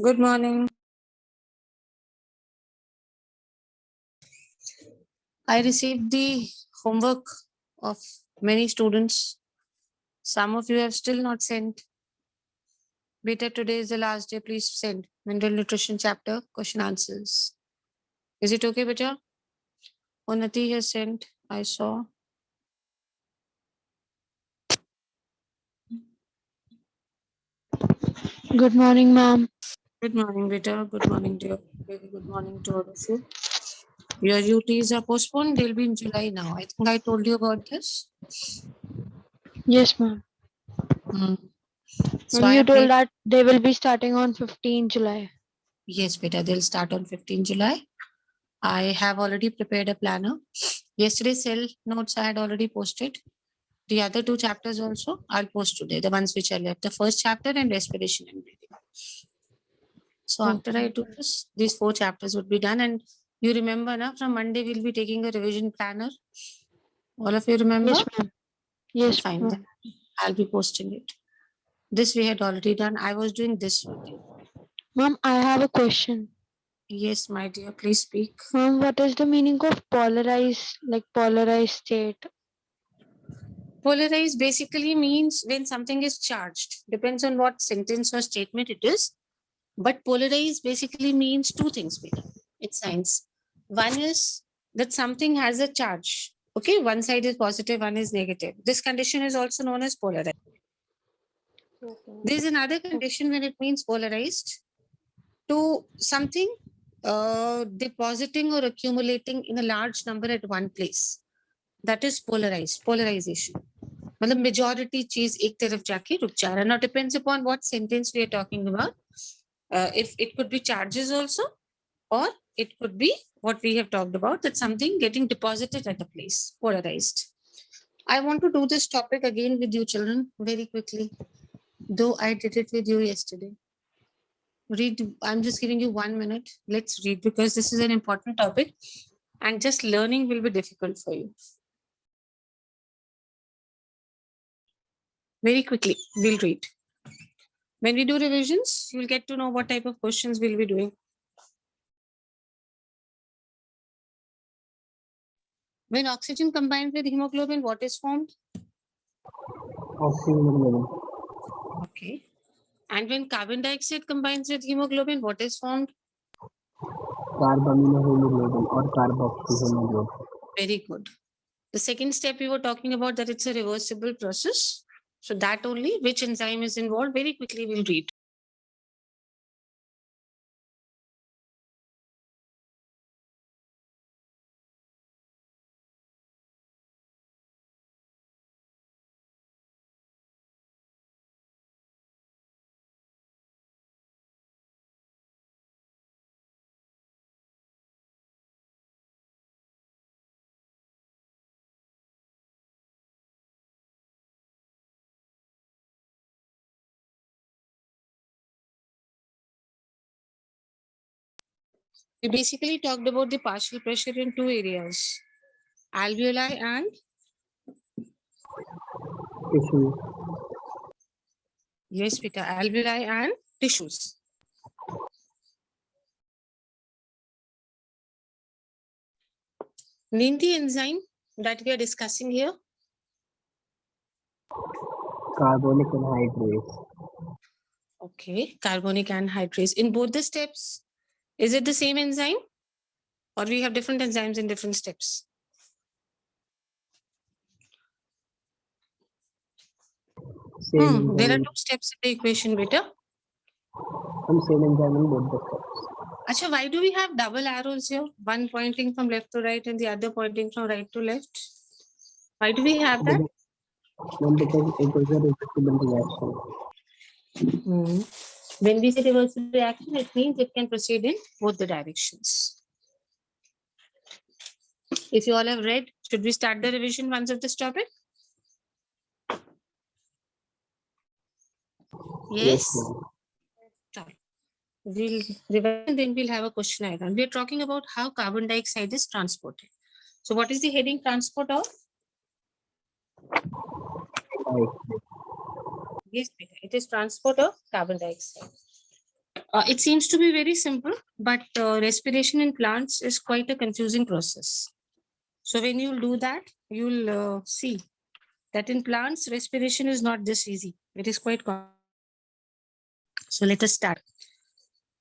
Good morning. I received the homework of many students. Some of you have still not sent. Beta, today is the last day. Please send mineral nutrition chapter question answers. Is it okay, beta? Unnati has sent. I saw. Good morning, ma'am. Good morning, beta. Good morning, dear. Very good morning to all of you. Your duties are postponed. They'll be in July now. I think I told you about this. Yes, ma'am. So And I you have told made. that they will be starting on 15 July. Yes, beta. They'll start on 15 July. I have already prepared a planner. Yesterday's cell notes I had already posted. The other two chapters also I'll post today, the ones which are left, the first chapter and respiration and breathing. So after I do this, these 4 chapters would be done. And you remember now, from Monday we'll be taking a revision planner. All of you remember? Yes, ma'am. Yes, Fine. ma'am. Then I'll be posting it. This we had already done. I was doing this with you. Ma'am, I have a question. Yes, my dear, please speak. Ma'am, what is the meaning of polarized state? Polarized basically means when something is charged. Depends on what sentence or statement it is. But polarized basically means two things, Beta. It's science. One is that something has a charge. Okay, one side is positive, one is negative. This condition is also known as polarized. There is another condition when it means polarized to something depositing or accumulating in a large number at one place. That is polarized, polarization. मतलब majority चीज एक तरफ जाके रुक जा रहा है. Now depends upon what sentence we are talking about. If it could be charges also, or it could be what we have talked about, that something getting deposited at a place, polarized. I want to do this topic again with you children very quickly, though I did it with you yesterday. Read, I'm just giving you 1 minute. Let's read because this is an important topic and just learning will be difficult for you. Very quickly, we'll read. When we do revisions, you'll get to know what type of questions we'll be doing. When oxygen combines with hemoglobin, what is formed? Oxygen. Okay. And when carbon dioxide combines with hemoglobin, what is formed? Carbaminohemoglobin or carboxyhemoglobin. Very good. The second step we were talking about, that it's a reversible process. So that only, which enzyme is involved, very quickly we'll read. We basically talked about the partial pressure in two areas, alveoli and Tissue. yes, Peter, alveoli and tissues. Name the enzyme that we are discussing here. Carbonic anhydrase. Okay, carbonic anhydrase. In both the steps, is it the same enzyme or we have different enzymes in different steps? Same There are enzyme. two steps in the equation, beta. Same enzyme in both the steps. Acha, why do we have double arrows here? One pointing from left to right and the other pointing from right to left. Why do we have that? Because it is a reversible reaction. When we say reversible reaction, it means it can proceed in both the directions. If you all have read, should we start the revision once of this topic? Yes. We'll revise and then we'll have a question item. We're talking about how carbon dioxide is transported. So what is the heading transport of? Yes, it is transport of carbon dioxide. It seems to be very simple, but respiration in plants is quite a confusing process. So when you'll do that, you'll see that in plants, respiration is not this easy. It is quite. So let us start.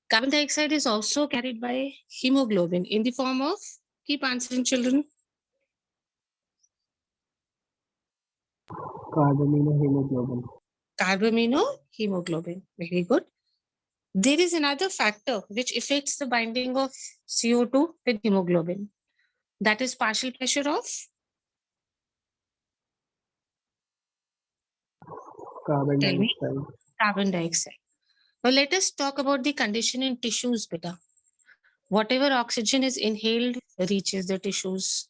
Carbon dioxide is also carried by hemoglobin in the form of, keep answering children, Carbaminohemoglobin. carbaminohemoglobin. Very good. There is another factor which affects the binding of CO2 with hemoglobin. That is partial pressure of Carbon Tell me. dioxide. carbon dioxide. Now let us talk about the condition in tissues, beta. Whatever oxygen is inhaled reaches the tissues.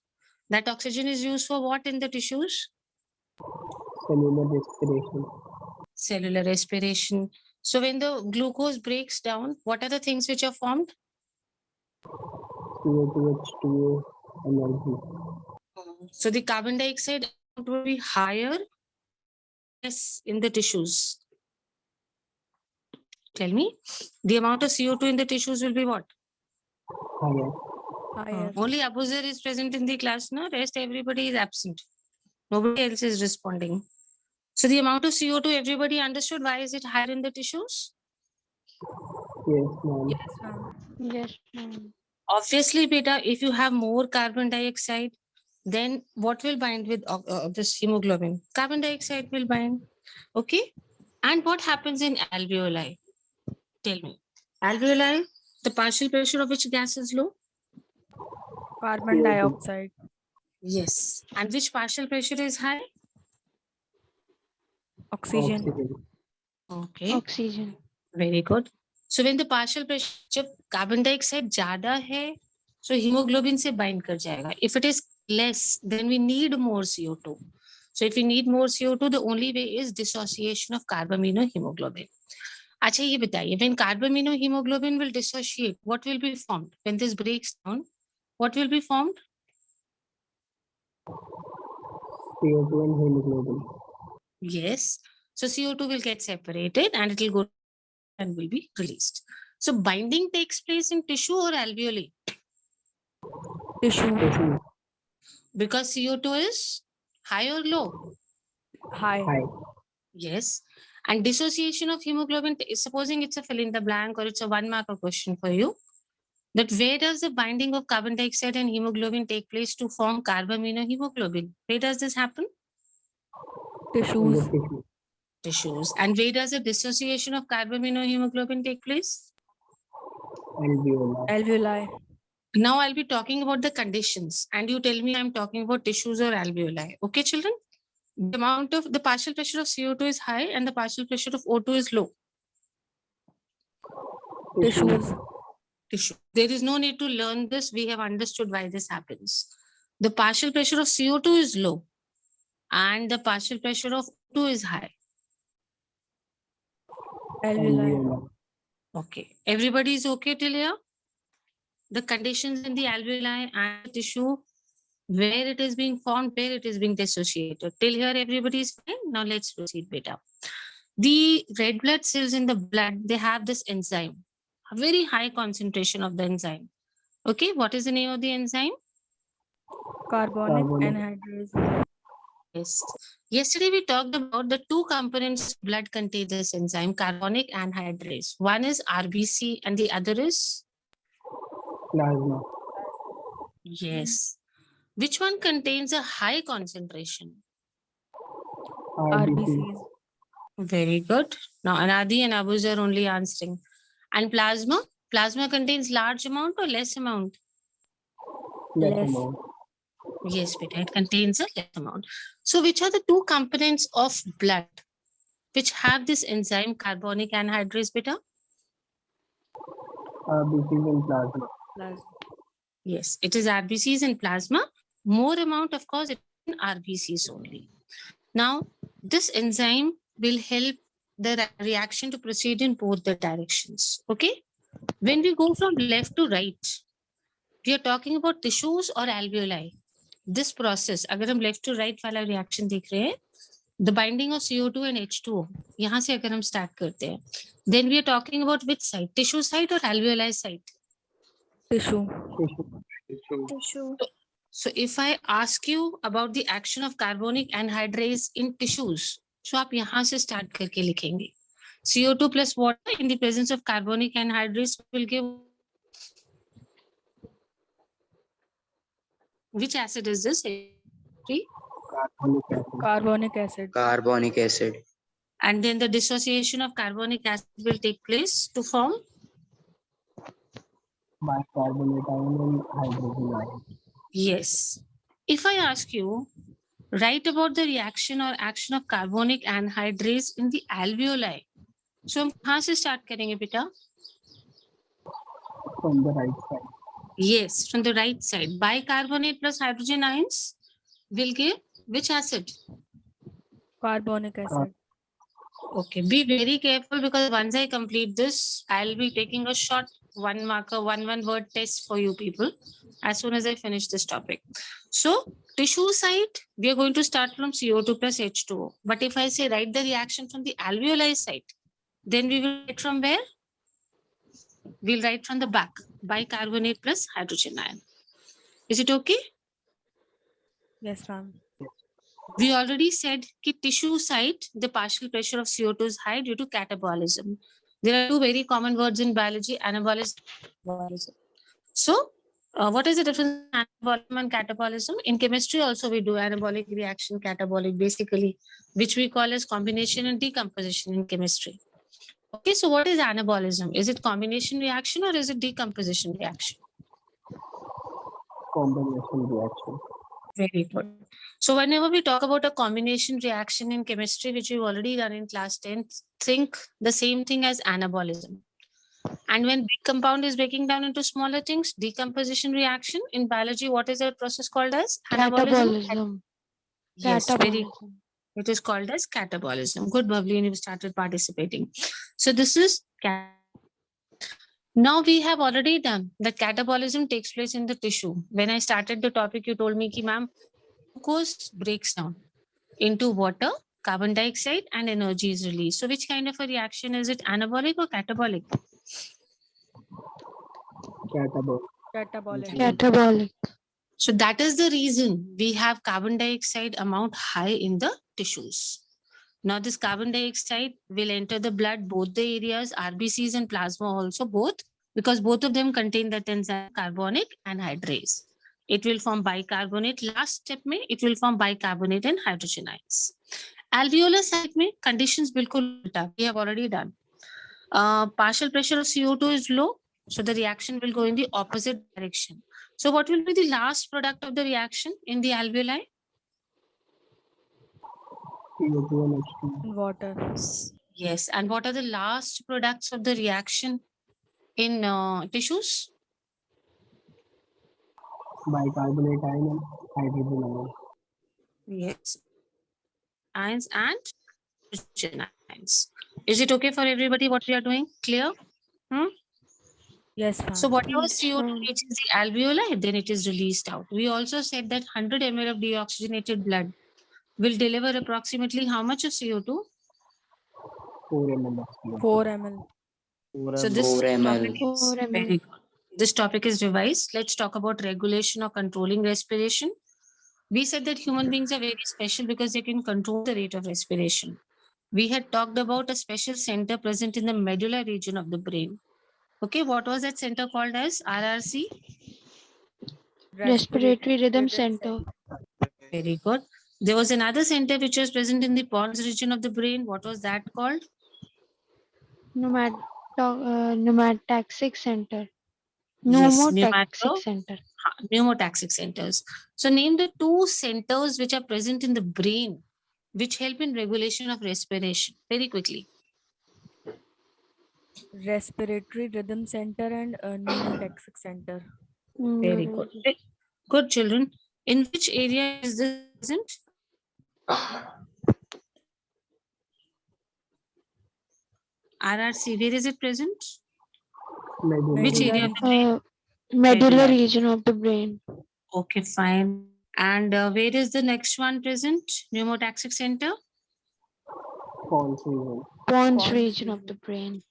That oxygen is used for what in the tissues? Cellular respiration. Cellular respiration. So when the glucose breaks down, what are the things which are formed? CO2, H2O, energy. So the carbon dioxide will be higher less in the tissues. Tell me, the amount of CO2 in the tissues will be what? Higher. Higher. Only Abuzar is present in the class, no? Rest everybody is absent. Nobody else is responding. So the amount of CO2, everybody understood why is it higher in the tissues? Yes, ma'am. Yes, ma'am. Yes, ma'am. Obviously, beta, if you have more carbon dioxide, then what will bind with this hemoglobin? Carbon dioxide will bind. Okay. And what happens in alveoli? Tell me. Alveoli, the partial pressure of which gas is low? Carbon CO2. dioxide. Yes. And which partial pressure is high? Oxygen. Oxygen. Okay. Oxygen. Very good. So when the partial pressure, जब carbon dioxide ज़्यादा है, so hemoglobin से bind कर जाएगा. If it is less, then we need more CO2. So if we need more CO2, the only way is dissociation of carbaminohemoglobin. अच्छा ये बताइए, when carbaminohemoglobin will dissociate, what will be formed? When this breaks down, what will be formed? CO2 and hemoglobin. Yes. So CO2 will get separated and it will go and will be released. So binding takes place in tissue or alveoli? Tissue. Tissue. Because CO2 is high or low? High. High. Yes. And dissociation of hemoglobin, supposing it's a fill in the blank or it's a 1 mark question for you, that where does the binding of carbon dioxide and hemoglobin take place to form carbaminohemoglobin? Where does this happen? In Tissues. the tissue. Tissues. And where does the dissociation of carbaminohemoglobin take place? Alveoli. Alveoli. Now I'll be talking about the conditions and you tell me I'm talking about tissues or alveoli. Okay, children? The amount of the partial pressure of CO2 is high and the partial pressure of O2 is low. Tissues. Tissue. There is no need to learn this. We have understood why this happens. The partial pressure of CO2 is low and the partial pressure of O2 is high. Alveoli. Alveoli. Okay. Everybody is okay till here? The conditions in the alveoli and the tissue, where it is being formed, where it is being dissociated. Till here, everybody is fine. Now let's proceed, beta. The red blood cells in the blood, they have this enzyme, a very high concentration of the enzyme. Okay, what is the name of the enzyme? Carbonic Carbonic. anhydrase. Yes. Yesterday we talked about the two components of blood contain this enzyme, carbonic anhydrase. One is RBC and the other is? Plasma. Yes. Which one contains a high concentration? RBC. RBCs. Very good. Now Anadi and Abuz are only answering. And plasma? Plasma contains large amount or less amount? Less Less. amount. Yes, beta, it contains a less amount. So which are the two components of blood which have this enzyme carbonic anhydrase, beta? RBCs and plasma. Plasma. Yes, it is RBCs and plasma. More amount, of course, it is in RBCs only. Now, this enzyme will help the reaction to proceed in both the directions. Okay. When we go from left to right, we are talking about tissues or alveoli. This process, अगर हम left to right वाला reaction देख रहे हैं, the binding of CO2 and H2O. यहाँ से अगर हम start करते हैं, then we are talking about which site? Tissue site or alveoli site? Tissue. Tissue. So if I ask you about the action of carbonic anhydrase in tissues, so आप यहाँ से start करके लिखेंगे. CO2 plus water in the presence of carbonic anhydrase will give. Which acid is this? Carbonic acid. Carbonic acid. Carbonic acid. And then the dissociation of carbonic acid will take place to form. Bicarbonate ion and hydrogen ion. Yes. If I ask you, write about the reaction or action of carbonic anhydrase in the alveoli. So हम कहाँ से start करेंगे बेटा? From the right side. Yes, from the right side. Bicarbonate plus hydrogen ions will give which acid? Carbonic acid. Okay, be very careful because once I complete this, I'll be taking a short one marker, one word test for you people as soon as I finish this topic. So tissue side, we are going to start from CO2 plus H2O. But if I say write the reaction from the alveoli side, then we will write from where? We'll write from the back, bicarbonate plus hydrogen ion. Is it okay? Yes, ma'am. We already said that tissue site, the partial pressure of CO2 is high due to catabolism. There are two very common words in biology, anabolism and catabolism. So, what is the difference between anabolism and catabolism? In chemistry also we do anabolic reaction, catabolic basically, which we call as combination and decomposition in chemistry. Okay, so what is anabolism? Is it combination reaction or is it decomposition reaction? Combination reaction. Very good. So whenever we talk about a combination reaction in chemistry, which we've already done in class 10, think the same thing as anabolism. And when big compound is breaking down into smaller things, decomposition reaction in biology, what is that process called as? Catabolism. Yes, very Catabolism. it is called as catabolism. Good, Bhavli, and you started participating. So this is now we have already done that catabolism takes place in the tissue. When I started the topic, you told me ki ma'am, glucose breaks down into water, carbon dioxide, and energy is released. So which kind of a reaction is it? Anabolic or catabolic? Catabolic. Catabolic. Catabolic. So that is the reason we have carbon dioxide amount high in the tissues. Now this carbon dioxide will enter the blood, both the areas, RBCs and plasma also both, because both of them contain that enzyme carbonic anhydrase. It will form bicarbonate. Last step में it will form bicarbonate and hydrogen ions. Alveolar site में conditions बिल्कुल उल्टा. We have already done. Partial pressure of CO2 is low, so the reaction will go in the opposite direction. So what will be the last product of the reaction in the alveoli? CO2 and H2O. And water. Yes. And what are the last products of the reaction in tissues? Bicarbonate ion and hydrogen ion. Yes. Ions and hydrogen ions. Is it okay for everybody what we are doing? Clear? Yes, ma'am. So whatever Yes, CO2 ma'am. reaches the alveoli, then it is released out. We also said that 100 ml of deoxygenated blood will deliver approximately how much of CO2? 4 ml of CO2. 4 ml. So this 4 ml. topic is 4 ml. very good. This topic is revised. Let's talk about regulation or controlling respiration. We said that human beings are very special because they can control the rate of respiration. We had talked about a special center present in the medulla region of the brain. Okay, what was that center called as? RRC? Respiratory Rhythm Center. Very good. There was another center which was present in the pons region of the brain. What was that called? Pneumotaxic Center. Yes, Pneumotaxic Center. pneumotaxic centers. So name the two centers which are present in the brain which help in regulation of respiration. Very quickly. Respiratory rhythm center and pneumotaxic center. Very good. Good children. In which area is this present? RRC, where is it present? Medulla. Which area of the brain? Medulla region of the brain. Okay, fine. And where is the next one present? Pneumotaxic center? Pons region. Pons region of the brain.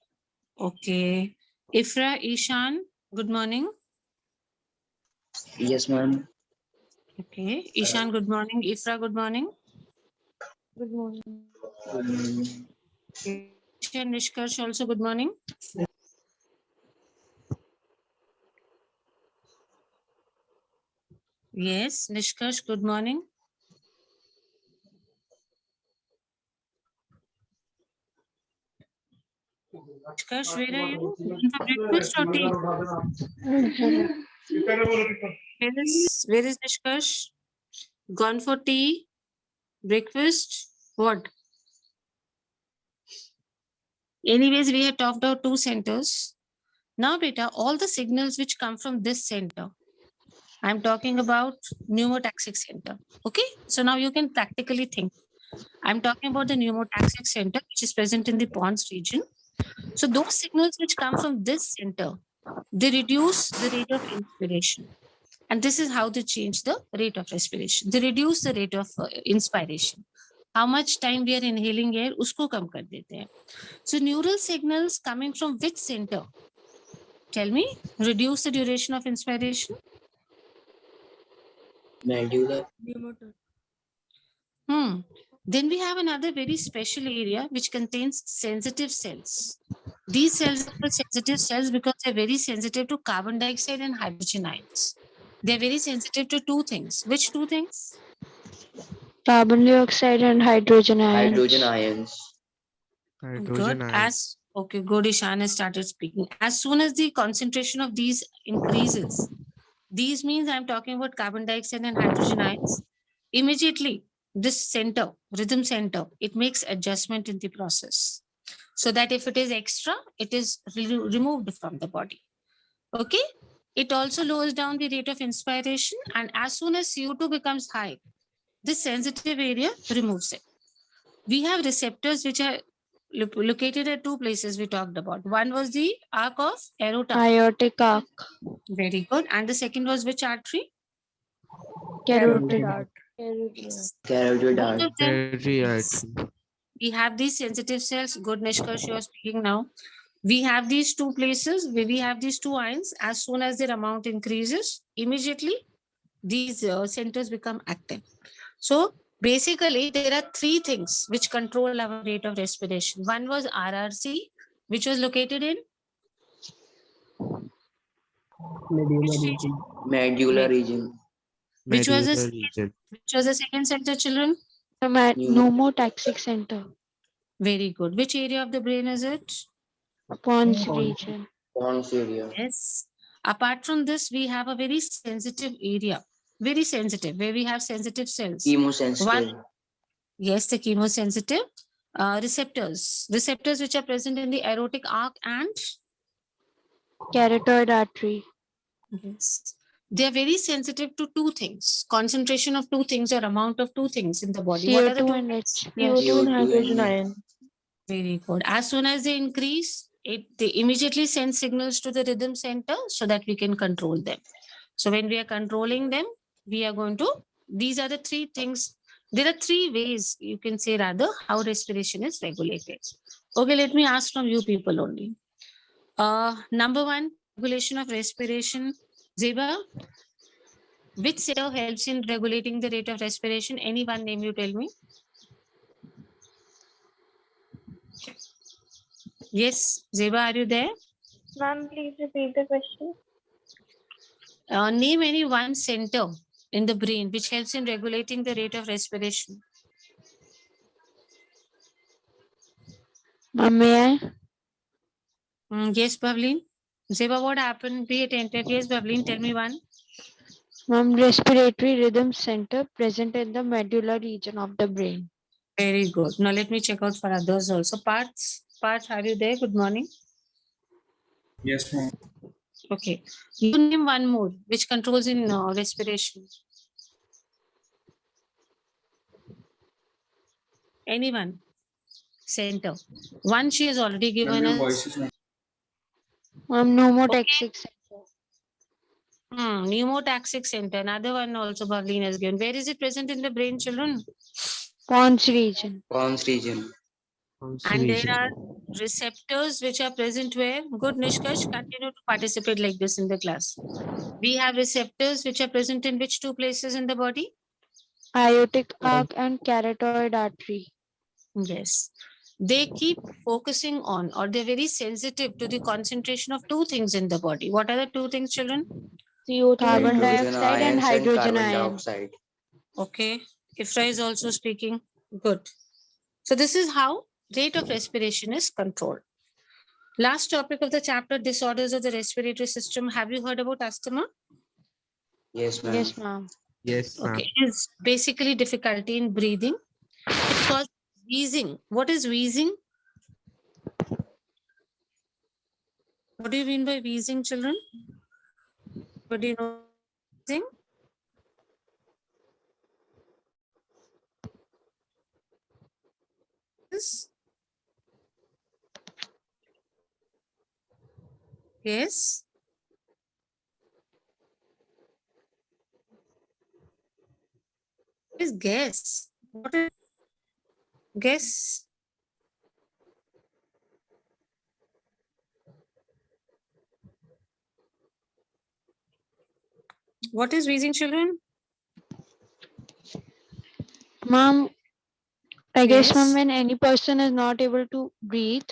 Okay. Ifra, Ishan, good morning. Yes, ma'am. Okay. Ishan, good morning. Ifra, good morning. Good morning. Ishan, Nishkarsh, also good morning. Yes, Nishkarsh, good morning. Nishkarsh, where are you? Going for breakfast or tea? Where is Nishkarsh? Gone for tea? Breakfast? What? Anyways, we have talked about two centers. Now, beta, all the signals which come from this center, I'm talking about pneumotaxic center. Okay, so now you can practically think. I'm talking about the pneumotaxic center, which is present in the Pons region. So those signals which come from this center, they reduce the rate of inspiration. And this is how they change the rate of respiration. They reduce the rate of inspiration. How much time we are inhaling air, usko kam kar dete hain. So neural signals coming from which center? Tell me, reduce the duration of inspiration. Medulla. Then we have another very special area which contains sensitive cells. These cells are called sensitive cells because they're very sensitive to carbon dioxide and hydrogen ions. They're very sensitive to two things. Which two things? Carbon dioxide and hydrogen ions. Hydrogen ions. Good. Okay, good. Ishan has started speaking. As soon as the concentration of these increases, these means I'm talking about carbon dioxide and hydrogen ions. Immediately, this center, rhythm center, it makes adjustment in the process. So that if it is extra, it is removed from the body. Okay. It also lowers down the rate of inspiration. And as soon as CO2 becomes high, this sensitive area removes it. We have receptors which are located at two places we talked about. One was the arc of aorta. Aortic arc. Very good. And the second was which artery? Carotid. Yes. Carotid Both of them. Artery. Yes. We have these sensitive cells. Good, Nishkarsh, you are speaking now. We have these two places where we have these two ions. As soon as their amount increases, immediately these centers become active. So basically, there are three things which control our rate of respiration. One was RRC, which was located in Medulla region. Medulla region. which was Medulla the region. which was the second center, children? Pneumotaxic center. Very good. Which area of the brain is it? Pons region. Pons area. Yes. Apart from this, we have a very sensitive area, very sensitive, where we have sensitive cells. Chemosensitive. One, yes, the chemosensitive receptors which are present in the aortic arc and Carotid artery. yes, they are very sensitive to two things, concentration of two things or amount of two things in the body. What are the CO2 two and things? H plus. CO2 and hydrogen ion. Very good. As soon as they increase, they immediately send signals to the rhythm center so that we can control them. So when we are controlling them, we are going to, these are the three things. There are three ways, you can say rather, how respiration is regulated. Okay, let me ask from you people only. Number one, regulation of respiration. Zeba, which center helps in regulating the rate of respiration? Any one name you tell me. Yes, Zeba, are you there? Ma'am, please repeat the question. Name any one center in the brain which helps in regulating the rate of respiration. May I? Yes, Pavleen. Zeba, what happened? Be attentive. Yes, Pavleen, tell me one. Respiratory rhythm center present in the medulla region of the brain. Very good. Now let me check out for others also. Parts, are you there? Good morning. Yes, ma'am. Okay. You name one more which controls in respiration. Anyone? Center. One she has already given Your us. voice is not. Pneumotaxic center. Pneumotaxic center. Another one also Pavleen has given. Where is it present in the brain, children? Pons region. Pons region. And there are receptors which are present where? Good, Nishkash, continue to participate like this in the class. We have receptors which are present in which two places in the body? Aortic arc and carotid artery. Yes. They keep focusing on, or they're very sensitive to the concentration of two things in the body. What are the two things, children? CO2, carbon Hydrogen dioxide and ions hydrogen carbon ion. dioxide. Okay. Ifra is also speaking. Good. So this is how rate of respiration is controlled. Last topic of the chapter, disorders of the respiratory system. Have you heard about asthma? Yes, ma'am. Yes, ma'am. Yes, ma'am. Okay. It's basically difficulty in breathing. It causes wheezing. What is wheezing? What do you mean by wheezing, children? What do you know? Wheezing? Yes. Yes. Is guess. What is guess? What is wheezing, children? Ma'am, I guess, ma'am, Yes. when any person is not able to breathe,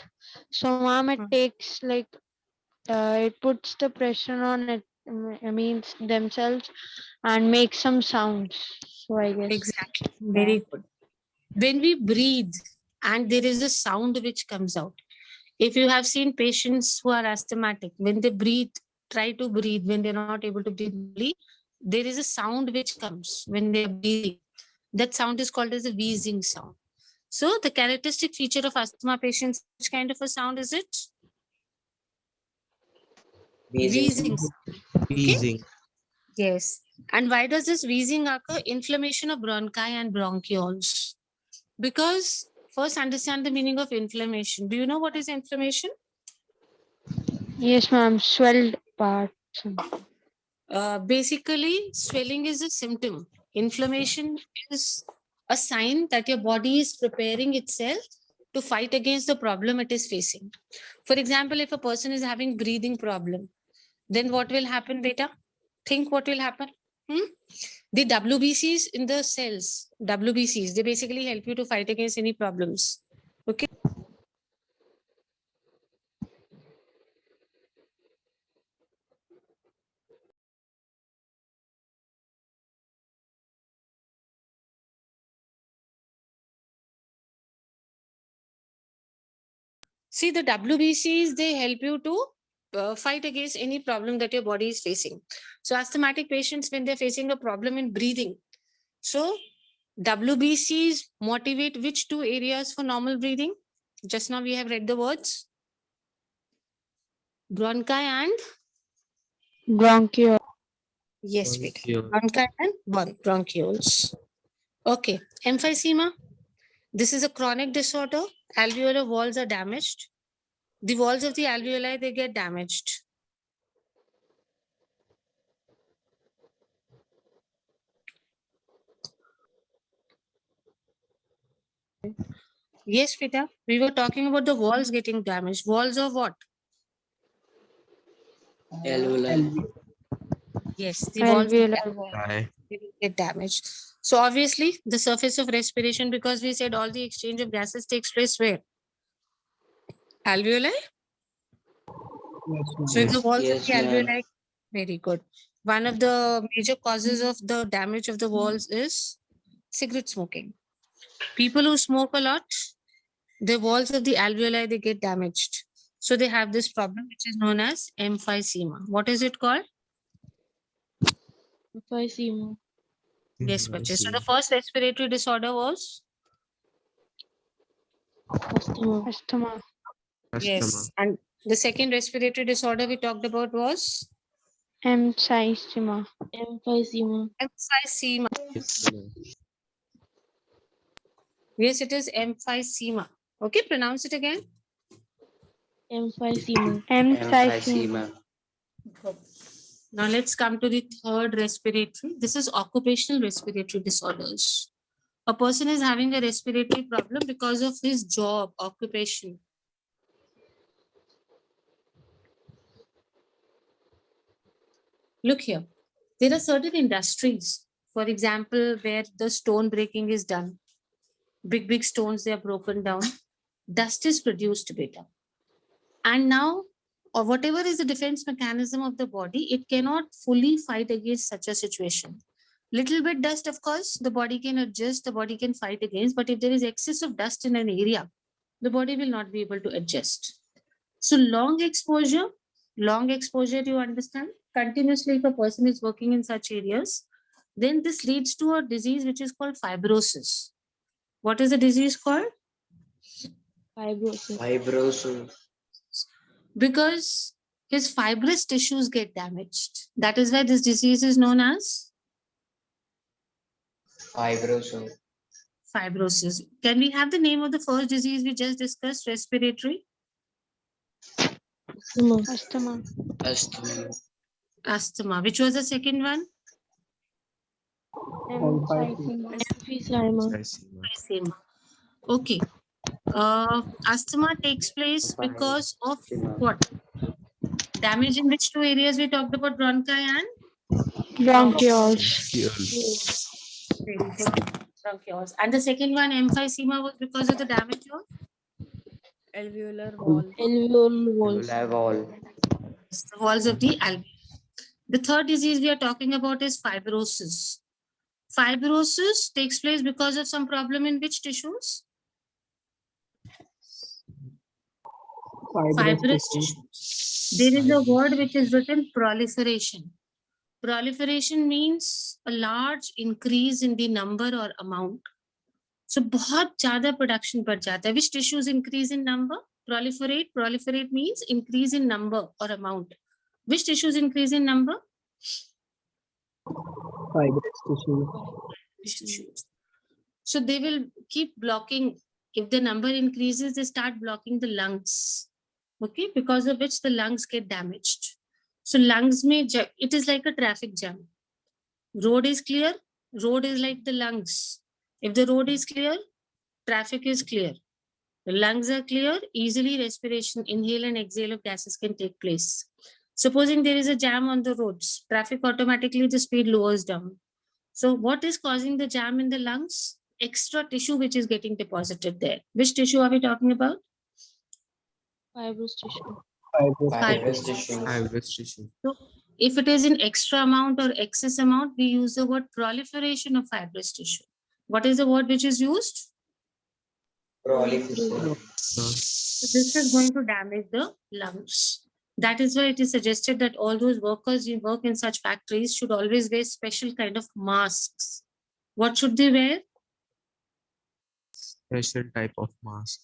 so ma'am, it Hmm. takes like, it puts the pressure on it, I means themselves, and makes some sounds. So I guess. Exactly. Very good. When we breathe and there is a sound which comes out. If you have seen patients who are asthmatic, when they breathe, try to breathe, when they're not able to breathe, there is a sound which comes when they're breathing. That sound is called as a wheezing sound. So the characteristic feature of asthma patients, which kind of a sound is it? Wheezing. Wheezing. Yes. And why does this wheezing occur? Inflammation of bronchi and bronchioles. Because first understand the meaning of inflammation. Do you know what is inflammation? Yes, ma'am, swelled parts. Basically, swelling is a symptom. Inflammation is a sign that your body is preparing itself to fight against the problem it is facing. For example, if a person is having breathing problem, then what will happen, beta? Think what will happen? The WBCs in the cells, WBCs, they basically help you to fight against any problems. Okay. See, the WBCs, they help you to fight against any problem that your body is facing. So asthmatic patients, when they're facing a problem in breathing, so WBCs motivate which two areas for normal breathing? Just now we have read the words. Bronchi and Bronchial. yes, wait. Bronchiole. Bronchi and bronchioles. Okay, emphysema. This is a chronic disorder. Alveolar walls are damaged. The walls of the alveoli, they get damaged. Yes, Peter. We were talking about the walls getting damaged. Walls of what? Alveoli. Yes, the walls of the Alveolar wall. Right. alveoli will get damaged. So obviously, the surface of respiration, because we said all the exchange of gases takes place where? Alveoli. So if the walls of Yes, the ma'am. alveoli, very good. One of the major causes of the damage of the walls is cigarette smoking. People who smoke a lot, the walls of the alveoli, they get damaged. So they have this problem, which is known as emphysema. What is it called? Emphysema. Yes, Bache. So the first respiratory disorder was? Asthma. Asthma. Yes. And the second respiratory disorder we talked about was? Emphysema. Emphysema. Emphysema. Yes, it is emphysema. Okay, pronounce it again. Emphysema. Emphysema. Emphysema. Now let's come to the third respiratory. This is occupational respiratory disorders. A person is having a respiratory problem because of his job, occupation. Look here, there are certain industries, for example, where the stone breaking is done. Big stones, they are broken down. Dust is produced better. And now, or whatever is the defense mechanism of the body, it cannot fully fight against such a situation. Little bit dust, of course, the body can adjust, the body can fight against, but if there is excess of dust in an area, the body will not be able to adjust. So long exposure, you understand, continuously if a person is working in such areas, then this leads to a disease which is called fibrosis. What is the disease called? Fibrosis. Fibrosis. Because his fibrous tissues get damaged. That is why this disease is known as Fibrosis. fibrosis. Can we have the name of the first disease we just discussed, respiratory? Asthma. Asthma. Asthma. Which was the second one? Emphysema. Emphysema. Okay. Asthma takes place because of what? Damage in which two areas we talked about, bronchi and Bronchioles. very good, bronchioles. And the second one, emphysema, was because of the damage of Alveolar wall. Alveolar walls. Wall. the walls of the alveoli. The third disease we are talking about is fibrosis. Fibrosis takes place because of some problem in which tissues? Fibrous tissues. There is a word which is written proliferation. Proliferation means a large increase in the number or amount. So बहुत ज़्यादा production बढ़ जाता है. Which tissues increase in number? Proliferate. Proliferate means increase in number or amount. Which tissues increase in number? Fibrous tissue. Tissues. So they will keep blocking. If the number increases, they start blocking the lungs. Okay, because of which the lungs get damaged. So lungs may, it is like a traffic jam. Road is clear, road is like the lungs. If the road is clear, traffic is clear. The lungs are clear, easily respiration, inhale and exhale of gases can take place. Supposing there is a jam on the roads, traffic automatically the speed lowers down. So what is causing the jam in the lungs? Extra tissue which is getting deposited there. Which tissue are we talking about? Fibrous tissue. Fibrous tissue. Fibrous tissue. So if it is in extra amount or excess amount, we use the word proliferation of fibrous tissue. What is the word which is used? Proliferation. So this is going to damage the lungs. That is why it is suggested that all those workers who work in such factories should always wear special kind of masks. What should they wear? Special type of mask.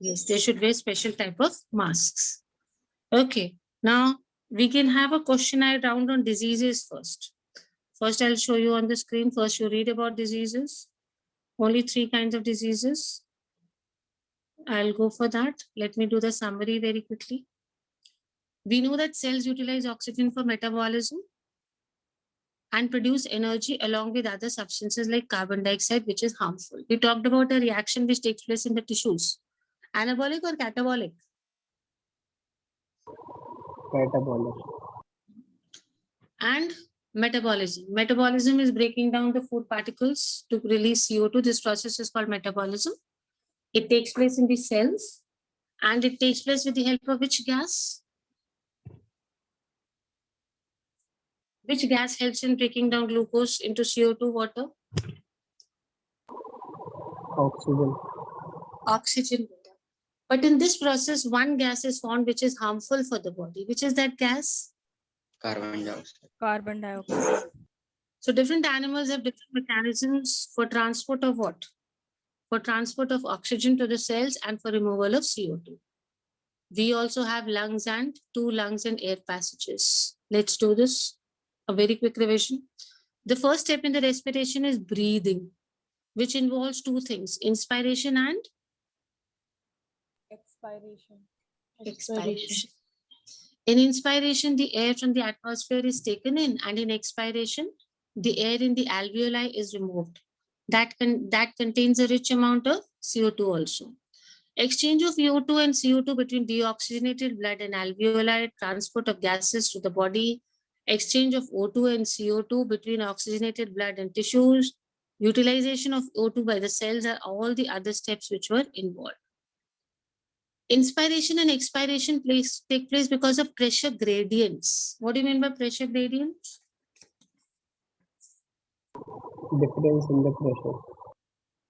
Yes, they should wear special type of masks. Okay, now we can have a questionnaire round on diseases first. First, I'll show you on the screen. First, you read about diseases. Only 3 kinds of diseases. I'll go for that. Let me do the summary very quickly. We know that cells utilize oxygen for metabolism and produce energy along with other substances like carbon dioxide, which is harmful. We talked about a reaction which takes place in the tissues. Anabolic or catabolic? Catabolic. And metabolism. Metabolism is breaking down the food particles to release CO2. This process is called metabolism. It takes place in the cells and it takes place with the help of which gas? Which gas helps in breaking down glucose into CO2, water? Oxygen. Oxygen. But in this process, one gas is found which is harmful for the body. Which is that gas? Carbon dioxide. Carbon dioxide. So different animals have different mechanisms for transport of what? For transport of oxygen to the cells and for removal of CO2. We also have lungs and 2 lungs and air passages. Let's do this. A very quick revision. The first step in the respiration is breathing, which involves 2 things, inspiration and expiration. In inspiration, the air from the atmosphere is taken in, and in expiration, the air in the alveoli is removed. that contains a rich amount of CO2 also. Exchange of VO2 and CO2 between deoxygenated blood and alveoli, transport of gases to the body, exchange of O2 and CO2 between oxygenated blood and tissues, utilization of O2 by the cells are all the other steps which were involved. Inspiration and expiration take place because of pressure gradients. What do you mean by pressure gradients? Difference in the pressure.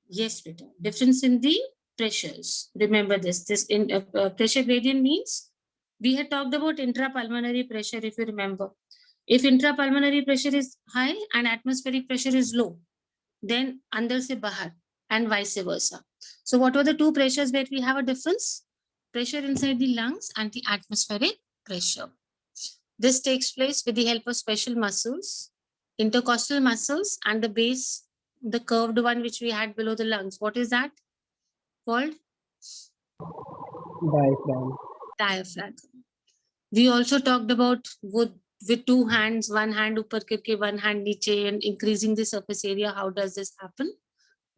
Yes, beta. Difference in the pressures. Remember this. Pressure gradient means we had talked about intrapulmonary pressure, if you remember. If intrapulmonary pressure is high and atmospheric pressure is low, then andar se bahar and vice versa. So what were the two pressures where we have a difference? Pressure inside the lungs and the atmospheric pressure. This takes place with the help of special muscles, intercostal muscles, and the base, the curved one which we had below the lungs. What is that called? Diaphragm. Diaphragm. We also talked about with two hands, one hand upar karke, one hand niche, and increasing the surface area. How does this happen?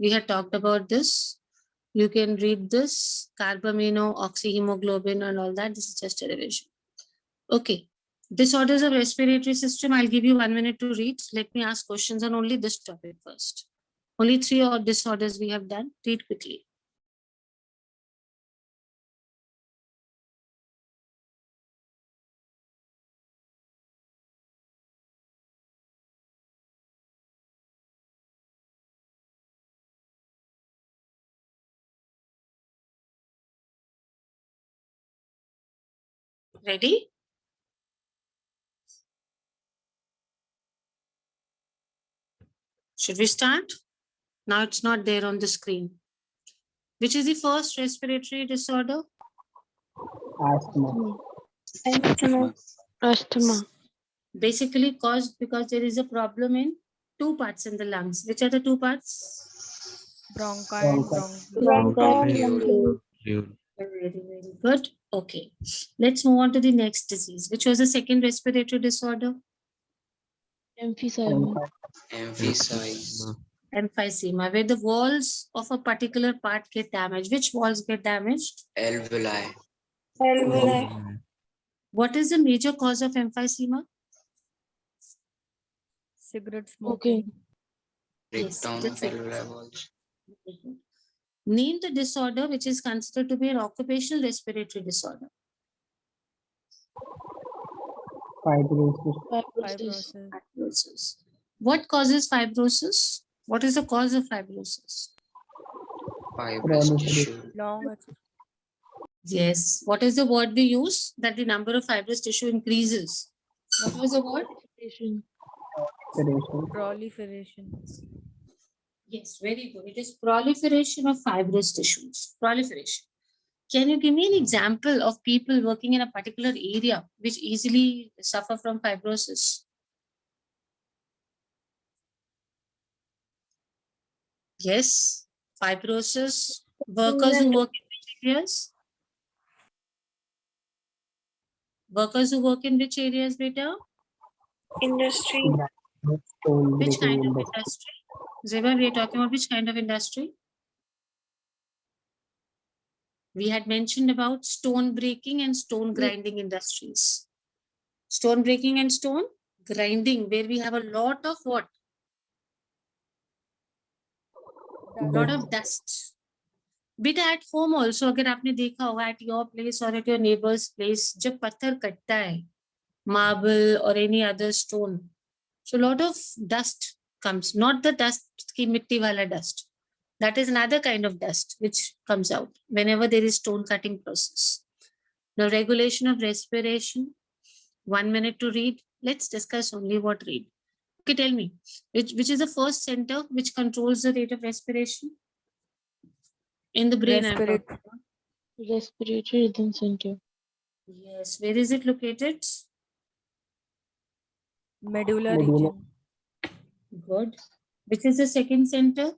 We had talked about this. You can read this, carbamino, oxyhemoglobin, and all that. This is just a revision. Okay. Disorders of respiratory system. I'll give you 1 minute to read. Let me ask questions on only this topic first. Only 3 disorders we have done. Read quickly. Ready? Should we start? Now it's not there on the screen. Which is the first respiratory disorder? Asthma. Asthma. Basically caused because there is a problem in 2 parts in the lungs. Which are the 2 parts? Bronchi and Bronchi. bronchiole. Very, very good. Okay. Let's move on to the next disease. Which was the second respiratory disorder? Emphysema. Emphysema. Emphysema, where the walls of a particular part get damaged. Which walls get damaged? Alveoli. What is the major cause of emphysema? Cigarette Okay. smoking. Yes, Breakdown of that's it. alveoli walls. Name the disorder which is considered to be an occupational respiratory disorder. Fibrosis. Fibrosis. Fibrosis. Fibrosis. What causes fibrosis? What is the cause of fibrosis? Fibrous Proliferation. tissue. Long. Yes. What is the word we use? That the number of fibrous tissue increases. What was the word? Proliferation. Proliferation. Yes, very good. It is proliferation of fibrous tissues. Proliferation. Can you give me an example of people working in a particular area which easily suffer from fibrosis? Yes, fibrosis. Workers who work in which areas? Workers who work in which areas, beta? Industry. Stone Which breaking kind of industry. industry? Zeba, we are talking about which kind of industry? We had mentioned about stone breaking and stone grinding industries. Stone breaking and stone grinding, where we have a lot of what? A lot of dust. Beta at home also, अगर आपने देखा होगा at your place or at your neighbor's place, जब पत्थर कटता है, marble or any other stone, so a lot of dust comes. Not the dust की मिट्टी वाला dust. That is another kind of dust which comes out whenever there is stone cutting process. Now, regulation of respiration. 1 minute to read. Let's discuss only what read. Okay, tell me, which is the first center which controls the rate of respiration? In the brain, I'm talking Respiratory. about. Respiratory rhythm center. Yes, where is it located? Medulla Medulla. region. Good. Which is the second center?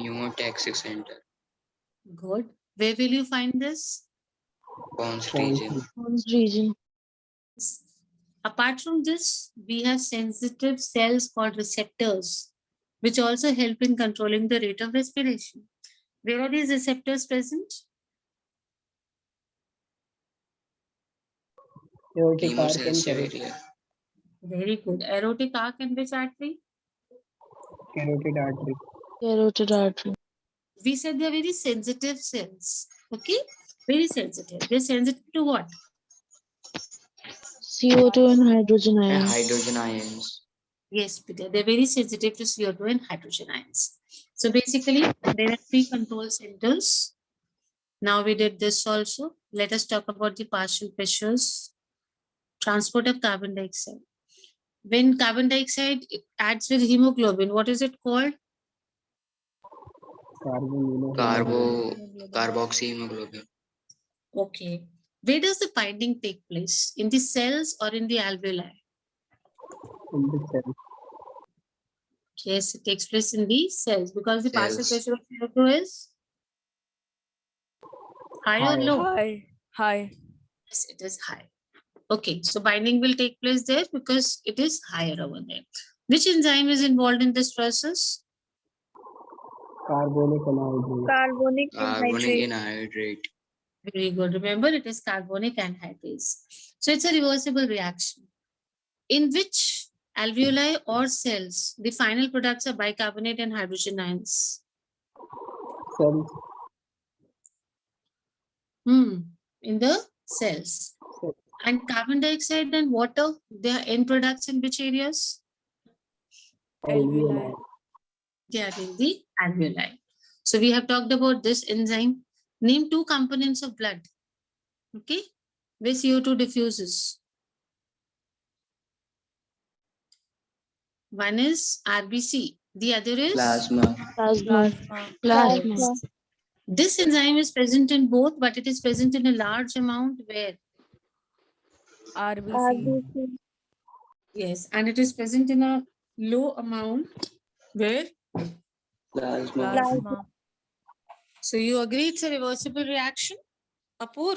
Pneumotaxic center. Good. Where will you find this? Pons Pons region. Pons region. Apart from this, we have sensitive cells called receptors. which also help in controlling the rate of respiration. Where are these receptors present? Aortic arc and Hemocells carotid. area. Very good. Aortic arc and which artery? Carotid artery. Carotid artery. We said they are very sensitive cells. Okay, very sensitive. They're sensitive to what? CO2 and hydrogen And ions. hydrogen ions. Yes, Peter, they're very sensitive to CO2 and hydrogen ions. So basically, there are three control centers. Now we did this also. Let us talk about the partial pressures. Transport of carbon dioxide. When carbon dioxide adds with hemoglobin, what is it called? Carboxyhemoglobin. Okay. Where does the binding take place? In the cells or in the alveoli? In the cell. Yes, it takes place in the cells because the partial Cells. pressure of CO2 is high or High. low? High. Yes, it is high. Okay, so binding will take place there because it is higher over there. Which enzyme is involved in this process? Carbonic anhydrase. Carbonic Carbonic anhydrase. anhydrate. Very good. Remember, it is carbonic anhydrase. So it's a reversible reaction. In which alveoli or cells, the final products are bicarbonate and hydrogen ions? Cells. In the cells. Cells. And carbon dioxide and water, they are end products in which areas? Alveoli. They are in the alveoli. So we have talked about this enzyme. Name two components of blood. Okay, where CO2 diffuses. One is RBC. The other is Plasma. Plasma. Plasma. Plasma. this enzyme is present in both, but it is present in a large amount where? RBC. RBC. Yes, and it is present in a low amount where? Plasma. Plasma. So you agree it's a reversible reaction? Apoor?